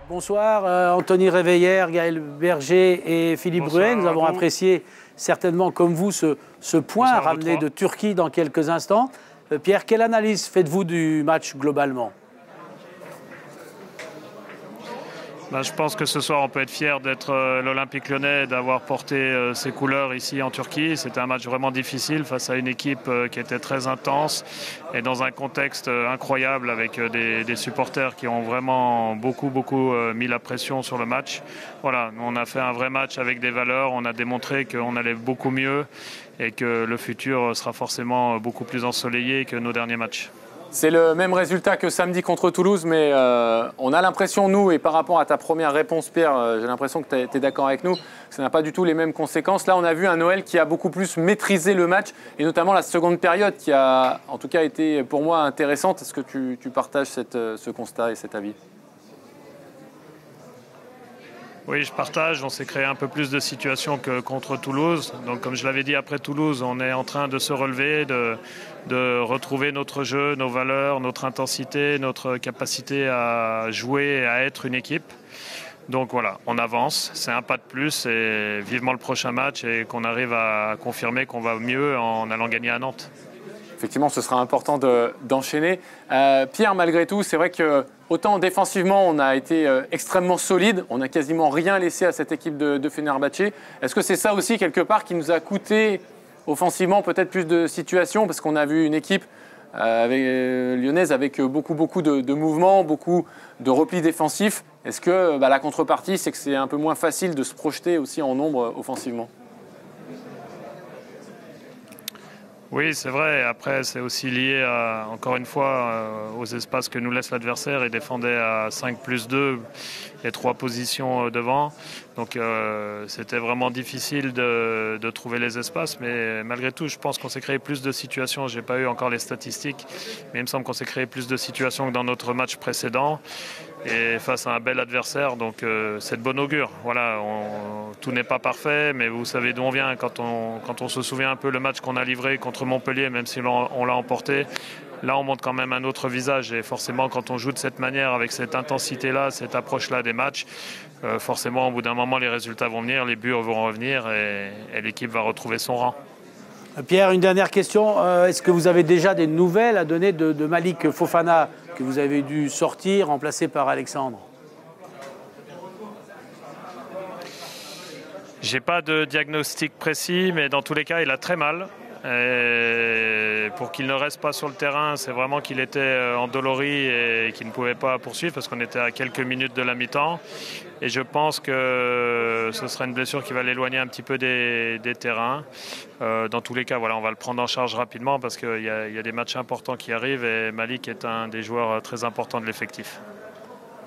Bonsoir, Anthony Réveillère, Gaël Berger et Philippe Bruet. Nous avons apprécié certainement comme vous ce point ramené de Turquie dans quelques instants. Pierre, quelle analyse faites-vous du match globalement ? Je pense que ce soir, on peut être fier d'être l'Olympique Lyonnais, d'avoir porté ses couleurs ici en Turquie. C'était un match vraiment difficile face à une équipe qui était très intense et dans un contexte incroyable avec des supporters qui ont vraiment beaucoup mis la pression sur le match. Voilà, on a fait un vrai match avec des valeurs. On a démontré qu'on allait beaucoup mieux et que le futur sera forcément beaucoup plus ensoleillé que nos derniers matchs. C'est le même résultat que samedi contre Toulouse, mais on a l'impression, nous, et par rapport à ta première réponse, Pierre, j'ai l'impression que tu es d'accord avec nous, que ça n'a pas du tout les mêmes conséquences. Là, on a vu un Noël qui a beaucoup plus maîtrisé le match, et notamment la seconde période qui a, en tout cas, été pour moi intéressante. Est-ce que tu partages ce constat et cet avis ? Oui, je partage. On s'est créé un peu plus de situations que contre Toulouse. Donc, comme je l'avais dit après Toulouse, on est en train de se relever, de retrouver notre jeu, nos valeurs, notre intensité, notre capacité à jouer et à être une équipe. Donc voilà, on avance. C'est un pas de plus et vivement le prochain match et qu'on arrive à confirmer qu'on va mieux en allant gagner à Nantes. Effectivement, ce sera important d'enchaîner. Pierre, malgré tout, c'est vrai que autant défensivement, on a été extrêmement solide. On n'a quasiment rien laissé à cette équipe de Fenerbahçe. Est-ce que c'est ça aussi, quelque part, qui nous a coûté offensivement peut-être plus de situations ? Parce qu'on a vu une équipe lyonnaise avec beaucoup de mouvements, beaucoup de replis défensifs. Est-ce que la contrepartie, c'est que c'est un peu moins facile de se projeter aussi en nombre offensivement ? Oui, c'est vrai. Après, c'est aussi lié, encore une fois, aux espaces que nous laisse l'adversaire. Il défendait à 5+2 et 3 positions devant. Donc, c'était vraiment difficile de trouver les espaces. Mais malgré tout, je pense qu'on s'est créé plus de situations. Je n'ai pas eu encore les statistiques, mais il me semble qu'on s'est créé plus de situations que dans notre match précédent. Et face à un bel adversaire, donc c'est de bon augure. Voilà, tout n'est pas parfait, mais vous savez d'où on vient. Quand on se souvient un peu le match qu'on a livré contre Montpellier, même si on l'a emporté, là on montre quand même un autre visage. Et forcément, quand on joue de cette manière, avec cette intensité-là, cette approche-là des matchs, forcément, au bout d'un moment, les résultats vont venir, les buts vont revenir et l'équipe va retrouver son rang. Pierre, une dernière question. Est-ce que vous avez déjà des nouvelles à donner de Malik Fofana, que vous avez dû sortir, remplacé par Alexandre ? J'ai pas de diagnostic précis, mais dans tous les cas, il a très mal. Et pour qu'il ne reste pas sur le terrain, c'est vraiment qu'il était endolori et qu'il ne pouvait pas poursuivre parce qu'on était à quelques minutes de la mi-temps. Et je pense que ce sera une blessure qui va l'éloigner un petit peu des terrains. Dans tous les cas, voilà, on va le prendre en charge rapidement parce qu'il y a des matchs importants qui arrivent et Malik est un des joueurs très importants de l'effectif.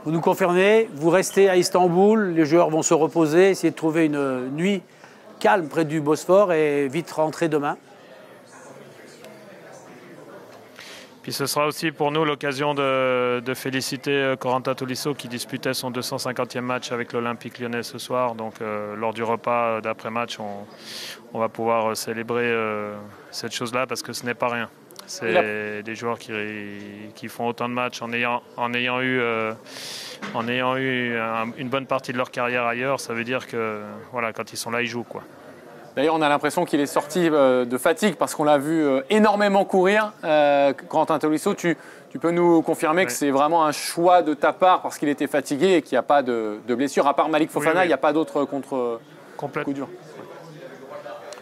Vous nous confirmez, vous restez à Istanbul, les joueurs vont se reposer, essayer de trouver une nuit calme près du Bosphore et vite rentrer demain. Puis ce sera aussi pour nous l'occasion de féliciter Corentin Tolisso qui disputait son 250e match avec l'Olympique Lyonnais ce soir. Donc lors du repas d'après-match, on va pouvoir célébrer cette chose-là parce que ce n'est pas rien. C'est des joueurs qui font autant de matchs en ayant eu une bonne partie de leur carrière ailleurs. Ça veut dire que voilà, quand ils sont là, ils jouent, quoi. D'ailleurs, on a l'impression qu'il est sorti de fatigue parce qu'on l'a vu énormément courir. Corentin Tolisso, tu peux nous confirmer que c'est vraiment un choix de ta part parce qu'il était fatigué et qu'il n'y a pas de blessure. À part Malik Fofana, il n'y a pas d'autres coup dur.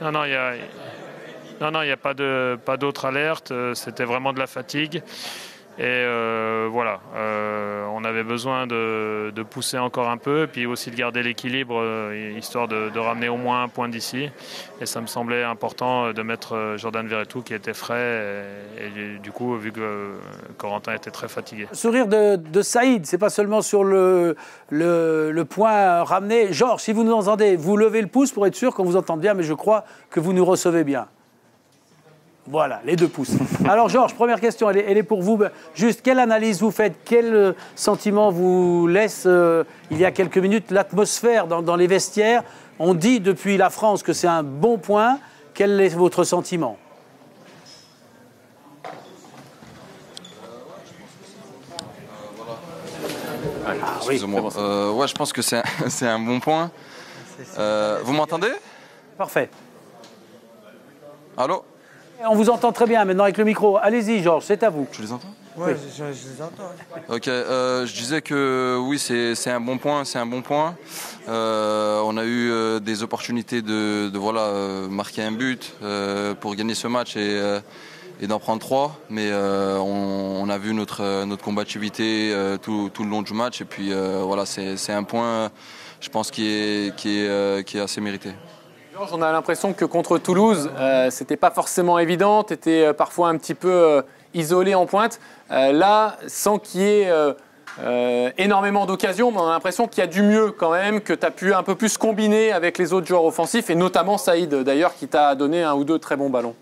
Non, il n'y a pas d'autre alerte. C'était vraiment de la fatigue. Et voilà, on avait besoin de pousser encore un peu, puis aussi de garder l'équilibre, histoire de ramener au moins un point d'ici. Et ça me semblait important de mettre Jordan Verretou qui était frais. Et du coup, vu que Corentin était très fatigué. Le sourire de Saïd, c'est pas seulement sur le point ramené. Georges, si vous nous entendez, vous levez le pouce pour être sûr qu'on vous entende bien, mais je crois que vous nous recevez bien. Voilà, les 2 pouces. Alors Georges, première question, elle est pour vous. Juste, quelle analyse vous faites? Quel sentiment vous laisse, il y a quelques minutes, l'atmosphère dans les vestiaires? On dit depuis la France que c'est un bon point. Quel est votre sentiment? Excusez-moi. Ouais, je pense que c'est un bon point. Vous m'entendez? Parfait. Allô? On vous entend très bien maintenant avec le micro. Allez-y, Georges, c'est à vous. Tu les entends? Ouais, je les entends. Ok, je disais que oui, c'est un bon point, on a eu des opportunités de marquer un but pour gagner ce match et d'en prendre 3, mais on a vu notre combativité tout le long du match, et puis voilà, c'est un point, je pense, qui est assez mérité. Georges, on a l'impression que contre Toulouse, c'était pas forcément évident, tu étais parfois un petit peu isolé en pointe. Là, sans qu'il y ait énormément d'occasions, mais on a l'impression qu'il y a du mieux quand même, que tu as pu un peu plus combiner avec les autres joueurs offensifs, et notamment Saïd d'ailleurs, qui t'a donné un ou deux très bons ballons.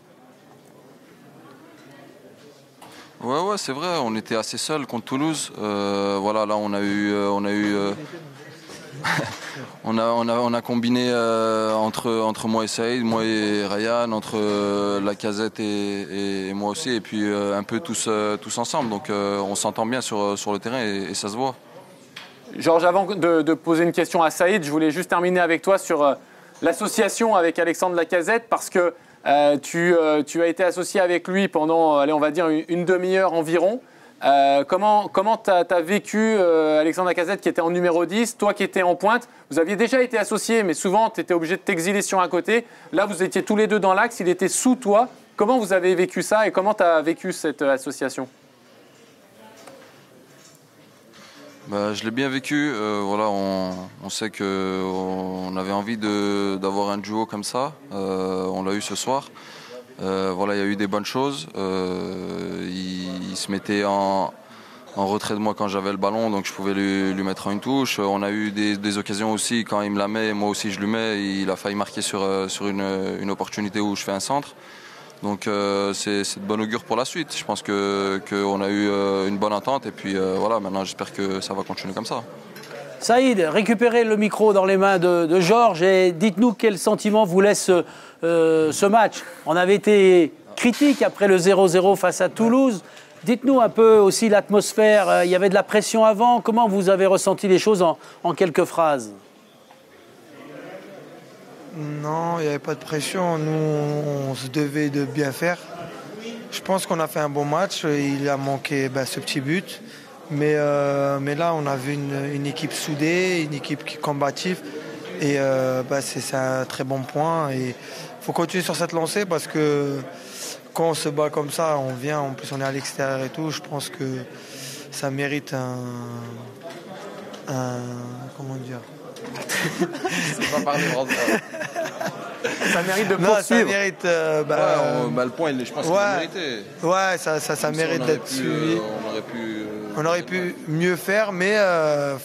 Ouais, c'est vrai, on était assez seuls contre Toulouse. Voilà, là on a combiné entre moi et Saïd, moi et Ryan, entre Lacazette et moi aussi, et puis un peu tous ensemble. Donc on s'entend bien sur le terrain et ça se voit. Georges, avant de poser une question à Saïd, je voulais juste terminer avec toi sur l'association avec Alexandre Lacazette, parce que tu as été associé avec lui pendant, allez, on va dire, une demi-heure environ. Comment tu as vécu Alexandre Lacazette, qui était en numéro 10, toi qui étais en pointe? Vous aviez déjà été associés, mais souvent tu étais obligé de t'exiler sur un côté. Là, vous étiez tous les deux dans l'axe, il était sous toi. Comment vous avez vécu ça et comment tu as vécu cette association? Je l'ai bien vécu. Voilà, on sait qu'on avait envie d'avoir un duo comme ça. On l'a eu ce soir. Voilà, il y a eu des bonnes choses. Il se mettait en retrait de moi quand j'avais le ballon, donc je pouvais lui mettre une touche. On a eu des occasions aussi, quand il me la met, moi aussi je lui mets. Il a failli marquer sur une opportunité où je fais un centre. Donc c'est de bon augure pour la suite. Je pense qu'on a eu une bonne entente, et puis voilà, maintenant j'espère que ça va continuer comme ça. Saïd, récupérez le micro dans les mains de Georges et dites-nous quel sentiment vous laisse ce match. On avait été critique après le 0-0 face à Toulouse. Dites-nous un peu aussi l'atmosphère. Il y avait de la pression avant. Comment vous avez ressenti les choses en quelques phrases? Non, il n'y avait pas de pression. Nous, on se devait de bien faire. Je pense qu'on a fait un bon match. Il a manqué ce petit but. Mais là, on a vu une équipe soudée, une équipe qui est combative. Et c'est un très bon point. Et il faut continuer sur cette lancée, parce que quand on se bat comme ça, on vient, en plus on est à l'extérieur et tout. Je pense que ça mérite comment dire? Je sais pas parler français. Ça mérite de Non, poursuivre. ça mérite. Le point, je pense qu'il a mérité. Ouais, ça mérite d'être suivi. On aurait pu mieux faire, mais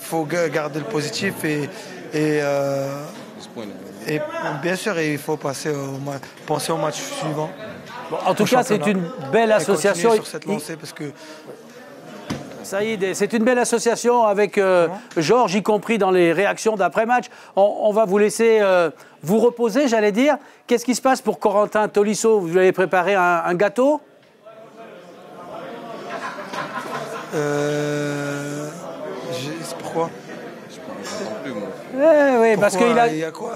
faut garder le positif et bien sûr, il faut penser au match suivant. Bon, en tout cas, c'est une belle association. Sur cette lancée, parce que Saïd, c'est une belle association avec Georges, y compris dans les réactions d'après-match. On va vous laisser vous reposer, j'allais dire. Qu'est-ce qui se passe pour Corentin Tolisso? Vous lui avez préparé un gâteau? Pourquoi? Oui, parce qu'il il y a quoi,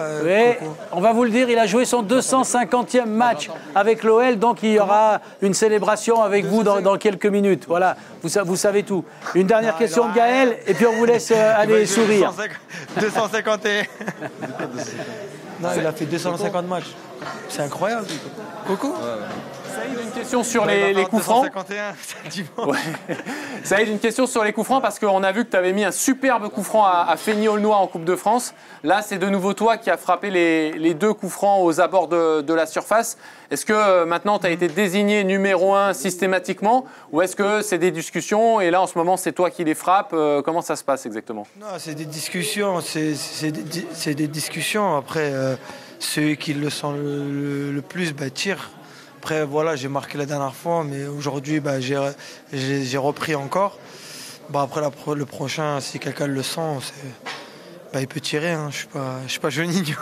on va vous le dire, il a joué son 250e match avec l'OL, donc il y aura une célébration avec vous dans quelques minutes. Voilà, vous savez tout. Une dernière question de Gaël, et puis on vous laisse aller sourire. 251. Non, il a fait 250 matchs. C'est incroyable. Coucou. Saïd, une question sur les coups francs. 251, ouais. Saïd, une question sur les coups francs, parce qu'on a vu que tu avais mis un superbe coup franc à Feigny-Aulnois en Coupe de France. Là, c'est de nouveau toi qui as frappé les deux coups francs aux abords de la surface. Est-ce que maintenant tu as été désigné numéro 1 systématiquement, ou est-ce que c'est des discussions et là en ce moment c'est toi qui les frappes? Comment ça se passe exactement? Non, c'est des discussions. C'est des discussions. Après, ceux qui le sentent le plus tirent. Après, voilà, j'ai marqué la dernière fois, mais aujourd'hui, j'ai repris encore. Après, le prochain, si quelqu'un le sent, il peut tirer. Hein. Je suis pas Juninho.